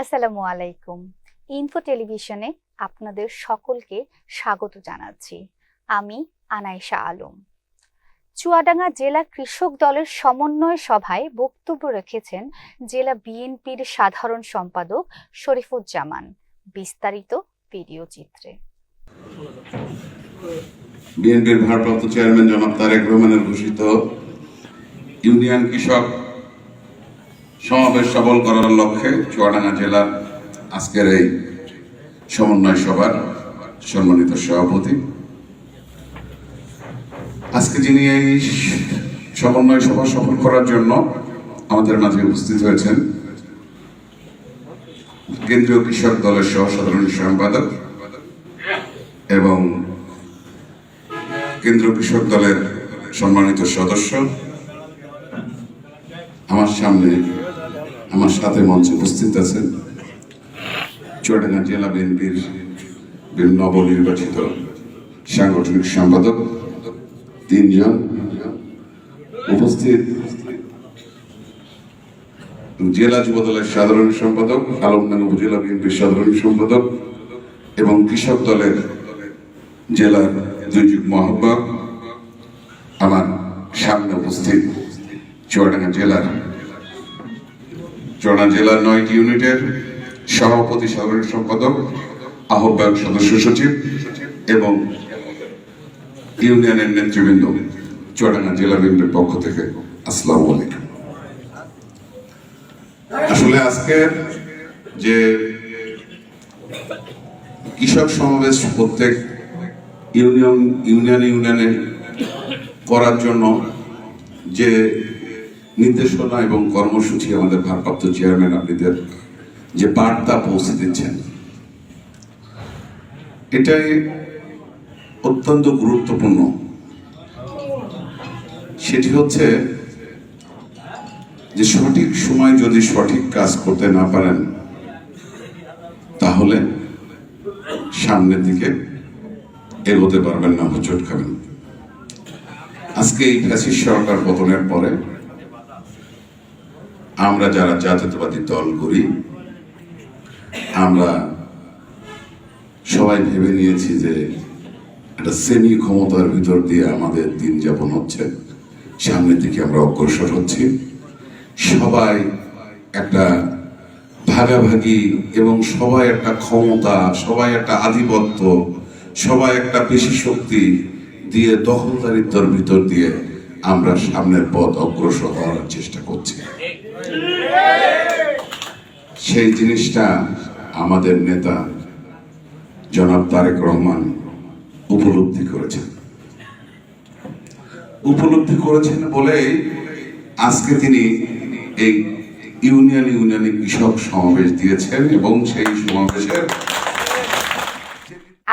আসসালামু আলাইকুম। ইনফো টেলিভিশনে আপনাদের সকলকে স্বাগত জানাচ্ছি। আমি আনাইশা আলম। চুয়াডাঙ্গা জেলা কৃষক দলের সমন্বয় সভায় বক্তব্য রেখেছেন জেলা বিএনপির সাধারণ সম্পাদক শরীফুজ্জামান। বিস্তারিত ভিডিও চিত্রে। বিএনপির ভারপ্রাপ্ত চেয়ারম্যান জনাব তারেক রহমানের ঘোষিত ইউনিয়ন কৃষক সমাবেশ সফল করার লক্ষ্যে চুয়াডাঙ্গা জেলার আজকের এই সমন্বয় সভার সম্মানিত সভাপতি, আজকে যিনি এই সমন্বয় সভা সফল করার জন্য আমাদের মাঝে উপস্থিত হয়েছেন কেন্দ্রীয় কৃষক দলের সহ সাধারণ সম্পাদক এবং কেন্দ্রীয় কৃষক দলের সম্মানিত সদস্য, আমার সাথে মঞ্চে উপস্থিত আছেন চুয়াডাঙ্গা জেলা বিএনপির নবনির্বাচিত সাংগঠনিক সম্পাদক তিনজন উপস্থিত, জেলা যুবদলের সাধারণ সম্পাদক, আলমডাঙ্গা উপজেলা বিএনপির সাধারণ সম্পাদক এবং কৃষক দলের জেলার দুই যুগ্ম আহ্বায়ক, আমার সামনে উপস্থিত চুয়াডাঙ্গা জেলার 9টি ইউনিটের সভাপতি, সাধারণ সম্পাদক, আহ্বায়ক, সদস্য সচিব এবং ইউনিয়নের নেতৃবৃন্দ, চুয়াডাঙ্গা জেলা বিএনপির পক্ষ থেকে আসসালামু আলাইকুম। আসলে আজকের যে কৃষক সমাবেশ প্রত্যেক ইউনিয়নে করার জন্য যে নির্দেশনা এবং কর্মসূচি আমাদের ভারপ্রাপ্ত চেয়ারম্যান আপনাদের যে বার্তা পৌঁছে দিচ্ছেন, এটাই অত্যন্ত গুরুত্বপূর্ণ। সেটি হচ্ছে যে সঠিক সময় যদি সঠিক কাজ করতে না পারেন তাহলে সামনের দিকে এগোতে পারবেন না, হোঁচট খাবেন। আজকে এই ফ্যাসিস্ট সরকার পতনের পরে আমরা যারা জাতীয়তাবাদী দল করি, আমরা সবাই ভেবে নিয়েছি যে একটা সেমি ক্ষমতার ভিতর দিয়ে আমাদের দিন যাপন হচ্ছে, সামনের দিকে আমরা অগ্রসর হচ্ছি। সবাই একটা ভাগাভাগি এবং সবাই একটা ক্ষমতা, সবাই একটা আধিপত্য, সবাই একটা বেশি শক্তি দিয়ে দখলদারিত্বের ভিতর দিয়ে আমরা সামনের পথ অগ্রসর হওয়ার চেষ্টা করছি। সেই জিনিসটা আমাদের নেতা জনাব তারেক রহমান উপলব্ধি করেছেন বলেই আজকে তিনি এই ইউনিয়নে কৃষক সমাবেশ দিয়েছেন এবং সেই সমাবেশের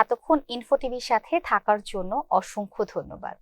এতক্ষণ ইনফো টিভির সাথে থাকার জন্য অসংখ্য ধন্যবাদ।